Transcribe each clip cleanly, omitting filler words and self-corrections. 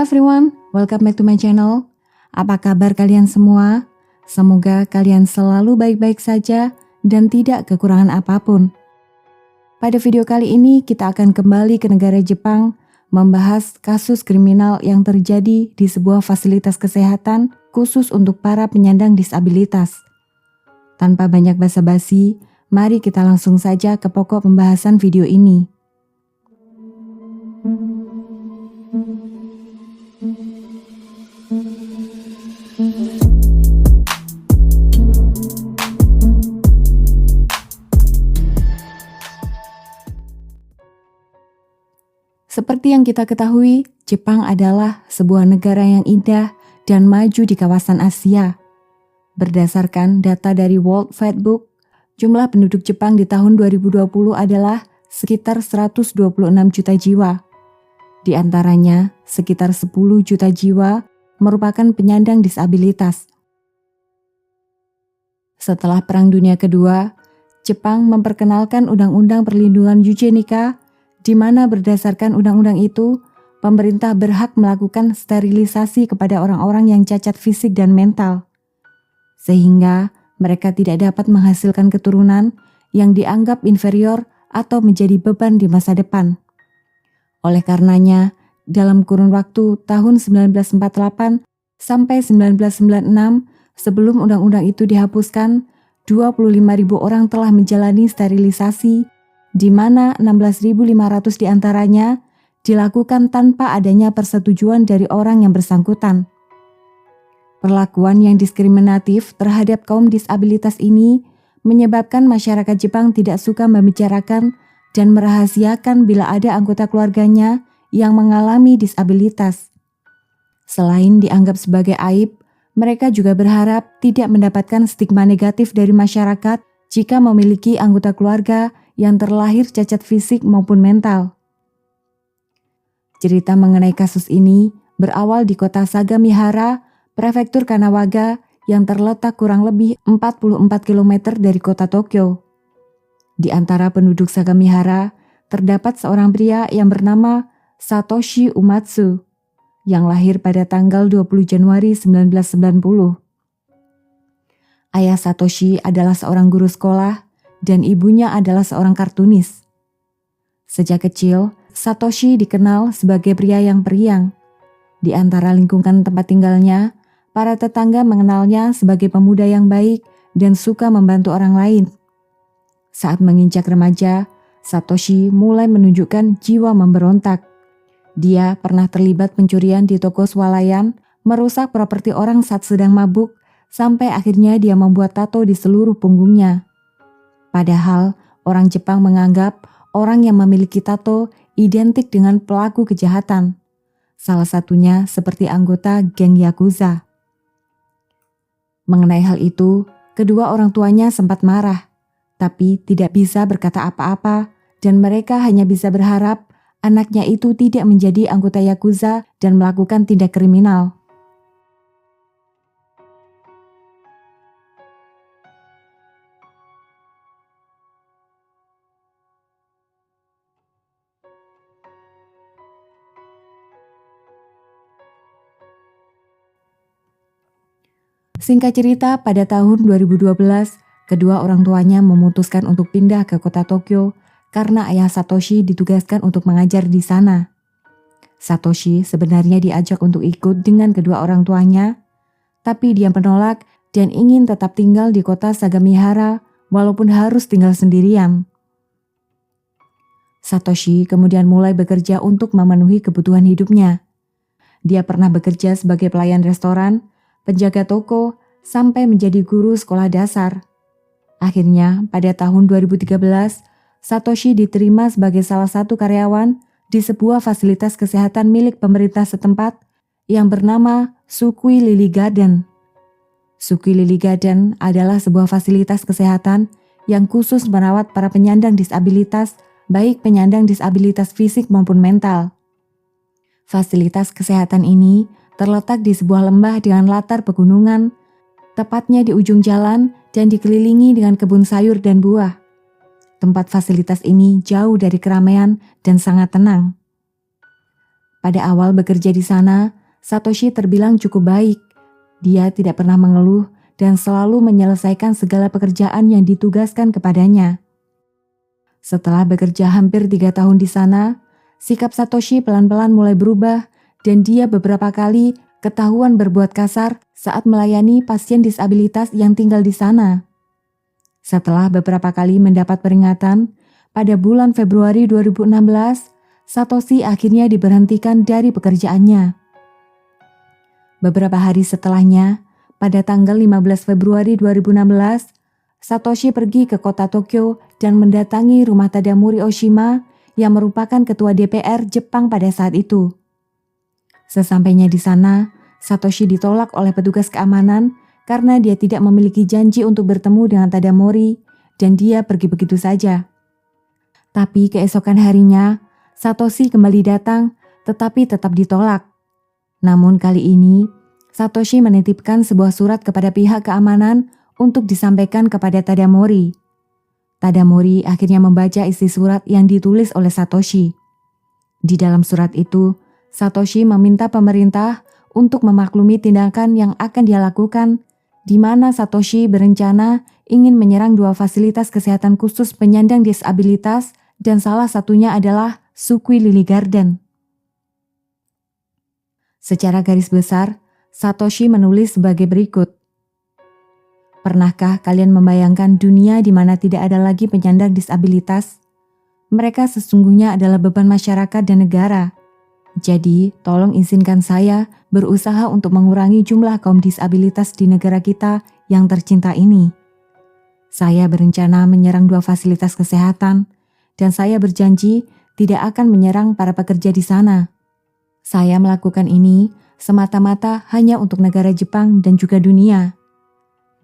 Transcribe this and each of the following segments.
everyone, welcome back to my channel. Apa kabar kalian semua? Semoga kalian selalu baik-baik saja dan tidak kekurangan apapun. Pada video kali ini kita akan kembali ke negara Jepang, membahas kasus kriminal yang terjadi di sebuah fasilitas kesehatan khusus untuk para penyandang disabilitas. Tanpa banyak basa-basi, mari kita langsung saja ke pokok pembahasan video ini. Seperti yang kita ketahui, Jepang adalah sebuah negara yang indah dan maju di kawasan Asia. Berdasarkan data dari World Factbook, jumlah penduduk Jepang di tahun 2020 adalah sekitar 126 juta jiwa. Di antaranya, sekitar 10 juta jiwa merupakan penyandang disabilitas. Setelah Perang Dunia Kedua, Jepang memperkenalkan Undang-Undang Perlindungan Eugenika, di mana berdasarkan undang-undang itu, pemerintah berhak melakukan sterilisasi kepada orang-orang yang cacat fisik dan mental, sehingga mereka tidak dapat menghasilkan keturunan yang dianggap inferior atau menjadi beban di masa depan. Oleh karenanya, dalam kurun waktu tahun 1948 sampai 1996, sebelum undang-undang itu dihapuskan, 25.000 orang telah menjalani sterilisasi, di mana 16.500 diantaranya dilakukan tanpa adanya persetujuan dari orang yang bersangkutan. Perlakuan yang diskriminatif terhadap kaum disabilitas ini menyebabkan masyarakat Jepang tidak suka membicarakan dan merahasiakan bila ada anggota keluarganya yang mengalami disabilitas. Selain dianggap sebagai aib, mereka juga berharap tidak mendapatkan stigma negatif dari masyarakat jika memiliki anggota keluarga yang terlahir cacat fisik maupun mental. Cerita mengenai kasus ini berawal di kota Sagamihara, prefektur Kanagawa yang terletak kurang lebih 44 km dari kota Tokyo. Di antara penduduk Sagamihara, terdapat seorang pria yang bernama Satoshi Umatsu, yang lahir pada tanggal 20 Januari 1990. Ayah Satoshi adalah seorang guru sekolah, dan ibunya adalah seorang kartunis. Sejak kecil, Satoshi dikenal sebagai pria yang periang. Di antara lingkungan tempat tinggalnya, para tetangga mengenalnya sebagai pemuda yang baik dan suka membantu orang lain. Saat menginjak remaja, Satoshi mulai menunjukkan jiwa memberontak. Dia pernah terlibat pencurian di toko swalayan, merusak properti orang saat sedang mabuk, sampai akhirnya dia membuat tato di seluruh punggungnya. Padahal orang Jepang menganggap orang yang memiliki tato identik dengan pelaku kejahatan. Salah satunya seperti anggota geng Yakuza. Mengenai hal itu, kedua orang tuanya sempat marah, tapi tidak bisa berkata apa-apa dan mereka hanya bisa berharap anaknya itu tidak menjadi anggota Yakuza dan melakukan tindak kriminal. Singkat cerita, pada tahun 2012, kedua orang tuanya memutuskan untuk pindah ke kota Tokyo karena ayah Satoshi ditugaskan untuk mengajar di sana. Satoshi sebenarnya diajak untuk ikut dengan kedua orang tuanya, tapi dia menolak dan ingin tetap tinggal di kota Sagamihara walaupun harus tinggal sendirian. Satoshi kemudian mulai bekerja untuk memenuhi kebutuhan hidupnya. Dia pernah bekerja sebagai pelayan restoran, penjaga toko, sampai menjadi guru sekolah dasar. Akhirnya, pada tahun 2013, Satoshi diterima sebagai salah satu karyawan di sebuah fasilitas kesehatan milik pemerintah setempat yang bernama Sukui Lily Garden. Sukui Lily Garden adalah sebuah fasilitas kesehatan yang khusus merawat para penyandang disabilitas, baik penyandang disabilitas fisik maupun mental. Fasilitas kesehatan ini terletak di sebuah lembah dengan latar pegunungan, tepatnya di ujung jalan dan dikelilingi dengan kebun sayur dan buah. Tempat fasilitas ini jauh dari keramaian dan sangat tenang. Pada awal bekerja di sana, Satoshi terbilang cukup baik. Dia tidak pernah mengeluh dan selalu menyelesaikan segala pekerjaan yang ditugaskan kepadanya. Setelah bekerja hampir 3 tahun di sana, sikap Satoshi pelan-pelan mulai berubah dan dia beberapa kali ketahuan berbuat kasar saat melayani pasien disabilitas yang tinggal di sana. Setelah beberapa kali mendapat peringatan, pada bulan Februari 2016, Satoshi akhirnya diberhentikan dari pekerjaannya. Beberapa hari setelahnya, pada tanggal 15 Februari 2016, Satoshi pergi ke kota Tokyo dan mendatangi rumah Tadamori Oshima yang merupakan ketua DPR Jepang pada saat itu. Sesampainya di sana, Satoshi ditolak oleh petugas keamanan karena dia tidak memiliki janji untuk bertemu dengan Tadamori dan dia pergi begitu saja. Tapi keesokan harinya, Satoshi kembali datang tetapi tetap ditolak. Namun kali ini, Satoshi menitipkan sebuah surat kepada pihak keamanan untuk disampaikan kepada Tadamori. Tadamori akhirnya membaca isi surat yang ditulis oleh Satoshi. Di dalam surat itu, Satoshi meminta pemerintah untuk memaklumi tindakan yang akan dia lakukan, di mana Satoshi berencana ingin menyerang 2 fasilitas kesehatan khusus penyandang disabilitas dan salah satunya adalah Sukui Lily Garden. Secara garis besar, Satoshi menulis sebagai berikut. Pernahkah kalian membayangkan dunia di mana tidak ada lagi penyandang disabilitas? Mereka sesungguhnya adalah beban masyarakat dan negara. Jadi, tolong izinkan saya berusaha untuk mengurangi jumlah kaum disabilitas di negara kita yang tercinta ini. Saya berencana menyerang 2 fasilitas kesehatan, dan saya berjanji tidak akan menyerang para pekerja di sana. Saya melakukan ini semata-mata hanya untuk negara Jepang dan juga dunia.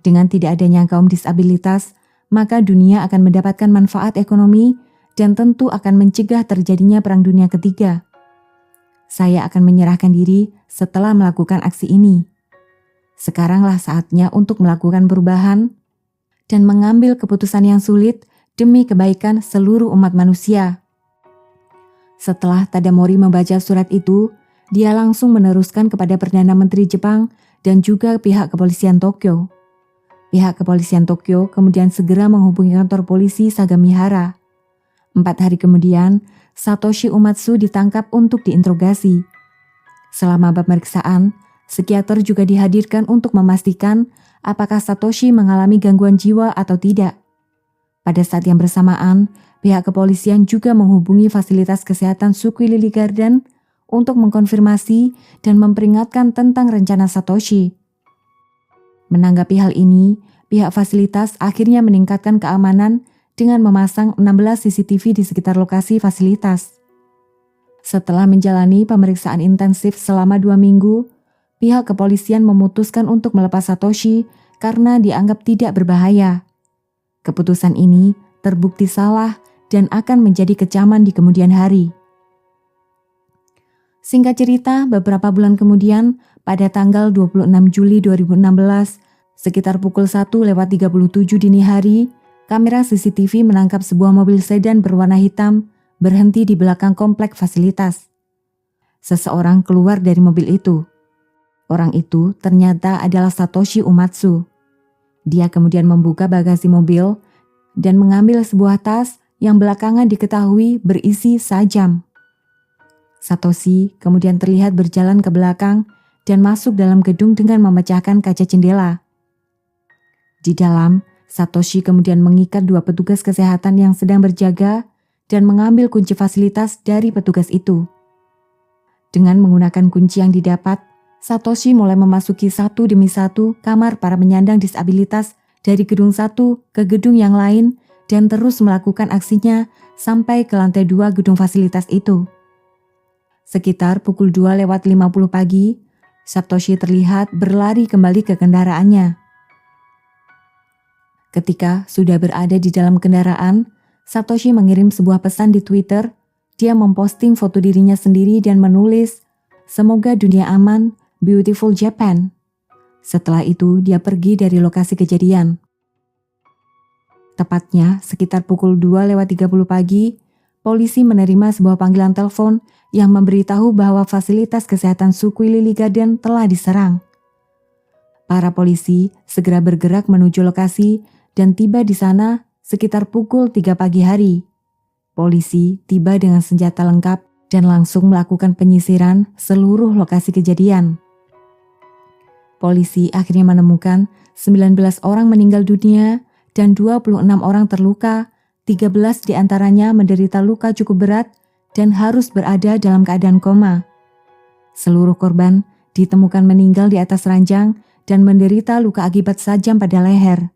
Dengan tidak adanya kaum disabilitas, maka dunia akan mendapatkan manfaat ekonomi dan tentu akan mencegah terjadinya Perang Dunia Ketiga. Saya akan menyerahkan diri setelah melakukan aksi ini. Sekaranglah saatnya untuk melakukan perubahan dan mengambil keputusan yang sulit demi kebaikan seluruh umat manusia. Setelah Tadamori membaca surat itu, dia langsung meneruskan kepada Perdana Menteri Jepang dan juga pihak kepolisian Tokyo. Pihak kepolisian Tokyo kemudian segera menghubungi kantor polisi Sagamihara. 4 hari kemudian, Satoshi Umatsu ditangkap untuk diinterogasi. Selama pemeriksaan, psikiater juga dihadirkan untuk memastikan apakah Satoshi mengalami gangguan jiwa atau tidak. Pada saat yang bersamaan, pihak kepolisian juga menghubungi fasilitas kesehatan Sukui Lily Garden untuk mengkonfirmasi dan memperingatkan tentang rencana Satoshi. Menanggapi hal ini, pihak fasilitas akhirnya meningkatkan keamanan dengan memasang 16 CCTV di sekitar lokasi fasilitas. Setelah menjalani pemeriksaan intensif selama 2 minggu, pihak kepolisian memutuskan untuk melepas Satoshi karena dianggap tidak berbahaya. Keputusan ini terbukti salah dan akan menjadi kecaman di kemudian hari. Singkat cerita, beberapa bulan kemudian, pada tanggal 26 Juli 2016, sekitar pukul 1:37 dini hari, kamera CCTV menangkap sebuah mobil sedan berwarna hitam berhenti di belakang komplek fasilitas. Seseorang keluar dari mobil itu. Orang itu ternyata adalah Satoshi Umatsu. Dia kemudian membuka bagasi mobil dan mengambil sebuah tas yang belakangan diketahui berisi sajam. Satoshi kemudian terlihat berjalan ke belakang dan masuk dalam gedung dengan memecahkan kaca jendela. Di dalam, Satoshi kemudian mengikat 2 petugas kesehatan yang sedang berjaga dan mengambil kunci fasilitas dari petugas itu. Dengan menggunakan kunci yang didapat, Satoshi mulai memasuki satu demi satu kamar para penyandang disabilitas dari gedung satu ke gedung yang lain dan terus melakukan aksinya sampai ke lantai 2 gedung fasilitas itu. Sekitar pukul 2:50 pagi, Satoshi terlihat berlari kembali ke kendaraannya. Ketika sudah berada di dalam kendaraan, Satoshi mengirim sebuah pesan di Twitter. Dia memposting foto dirinya sendiri dan menulis, "Semoga dunia aman, beautiful Japan." Setelah itu, dia pergi dari lokasi kejadian. Tepatnya sekitar pukul 2:30 pagi, polisi menerima sebuah panggilan telepon yang memberitahu bahwa fasilitas kesehatan suku Lily Garden telah diserang. Para polisi segera bergerak menuju lokasi dan tiba di sana sekitar pukul 3 pagi hari. Polisi tiba dengan senjata lengkap dan langsung melakukan penyisiran seluruh lokasi kejadian. Polisi akhirnya menemukan 19 orang meninggal dunia dan 26 orang terluka, 13 diantaranya menderita luka cukup berat dan harus berada dalam keadaan koma. Seluruh korban ditemukan meninggal di atas ranjang dan menderita luka akibat sajam pada leher.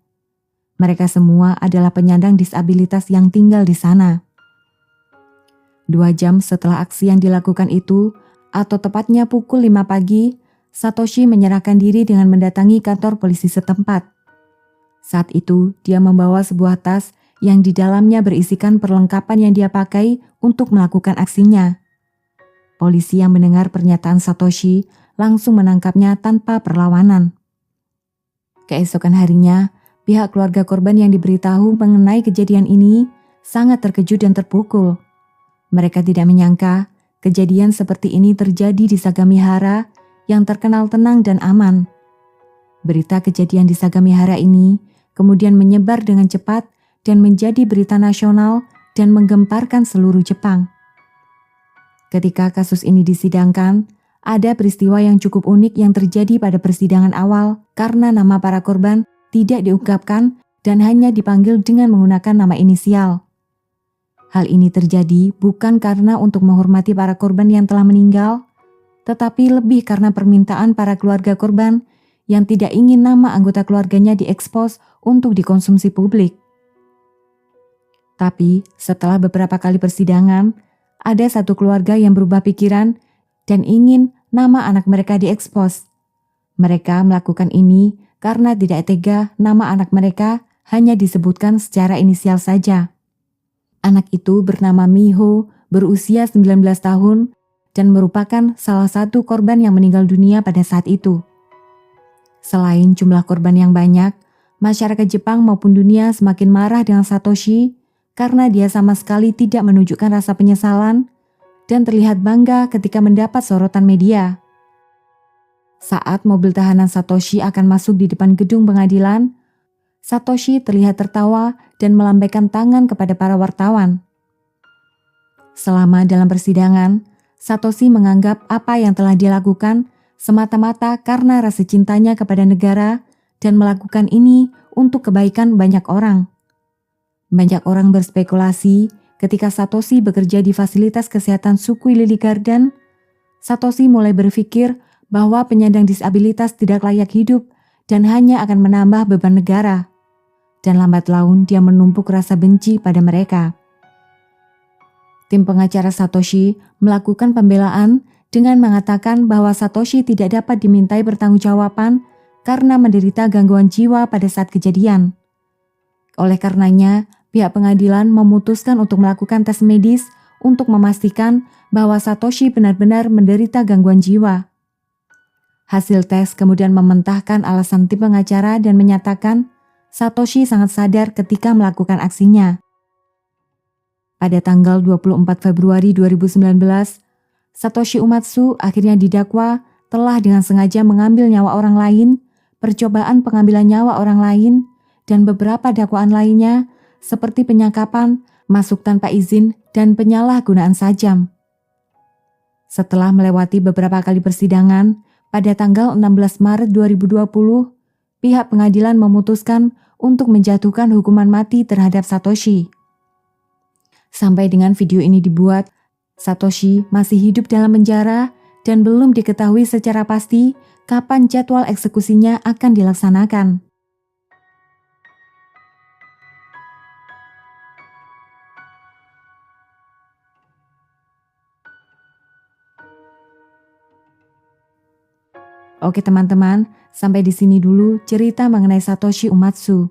Mereka semua adalah penyandang disabilitas yang tinggal di sana. 2 jam setelah aksi yang dilakukan itu, atau tepatnya pukul 5 pagi, Satoshi menyerahkan diri dengan mendatangi kantor polisi setempat. Saat itu, dia membawa sebuah tas yang di dalamnya berisikan perlengkapan yang dia pakai untuk melakukan aksinya. Polisi yang mendengar pernyataan Satoshi langsung menangkapnya tanpa perlawanan. Keesokan harinya, pihak keluarga korban yang diberitahu mengenai kejadian ini sangat terkejut dan terpukul. Mereka tidak menyangka kejadian seperti ini terjadi di Sagamihara yang terkenal tenang dan aman. Berita kejadian di Sagamihara ini kemudian menyebar dengan cepat dan menjadi berita nasional dan menggemparkan seluruh Jepang. Ketika kasus ini disidangkan, ada peristiwa yang cukup unik yang terjadi pada persidangan awal karena nama para korban tidak diungkapkan dan hanya dipanggil dengan menggunakan nama inisial. Hal ini terjadi bukan karena untuk menghormati para korban yang telah meninggal, tetapi lebih karena permintaan para keluarga korban yang tidak ingin nama anggota keluarganya diekspos untuk dikonsumsi publik. Tapi setelah beberapa kali persidangan, ada satu keluarga yang berubah pikiran dan ingin nama anak mereka diekspos. Mereka melakukan ini karena tidak tega nama anak mereka hanya disebutkan secara inisial saja. Anak itu bernama Miho, berusia 19 tahun, dan merupakan salah satu korban yang meninggal dunia pada saat itu. Selain jumlah korban yang banyak, masyarakat Jepang maupun dunia semakin marah dengan Satoshi karena dia sama sekali tidak menunjukkan rasa penyesalan dan terlihat bangga ketika mendapat sorotan media. Saat mobil tahanan Satoshi akan masuk di depan gedung pengadilan, Satoshi terlihat tertawa dan melambaikan tangan kepada para wartawan. Selama dalam persidangan, Satoshi menganggap apa yang telah dilakukan semata-mata karena rasa cintanya kepada negara dan melakukan ini untuk kebaikan banyak orang. Banyak orang berspekulasi ketika Satoshi bekerja di fasilitas kesehatan suku Lily Garden, Satoshi mulai berpikir bahwa penyandang disabilitas tidak layak hidup dan hanya akan menambah beban negara. Dan lambat laun dia menumpuk rasa benci pada mereka. Tim pengacara Satoshi melakukan pembelaan dengan mengatakan bahwa Satoshi tidak dapat dimintai pertanggungjawaban karena menderita gangguan jiwa pada saat kejadian. Oleh karenanya, pihak pengadilan memutuskan untuk melakukan tes medis untuk memastikan bahwa Satoshi benar-benar menderita gangguan jiwa. Hasil tes kemudian mementahkan alasan tim pengacara dan menyatakan Satoshi sangat sadar ketika melakukan aksinya. Pada tanggal 24 Februari 2019, Satoshi Umatsu akhirnya didakwa telah dengan sengaja mengambil nyawa orang lain, percobaan pengambilan nyawa orang lain, dan beberapa dakwaan lainnya seperti penyakapan, masuk tanpa izin, dan penyalahgunaan sajam. Setelah melewati beberapa kali persidangan, pada tanggal 16 Maret 2020, pihak pengadilan memutuskan untuk menjatuhkan hukuman mati terhadap Satoshi. Sampai dengan video ini dibuat, Satoshi masih hidup dalam penjara dan belum diketahui secara pasti kapan jadwal eksekusinya akan dilaksanakan. Oke teman-teman, sampai di sini dulu cerita mengenai Satoshi Umatsu.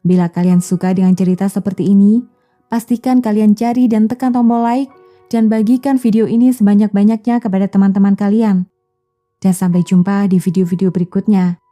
Bila kalian suka dengan cerita seperti ini, pastikan kalian cari dan tekan tombol like dan bagikan video ini sebanyak-banyaknya kepada teman-teman kalian. Dan sampai jumpa di video-video berikutnya.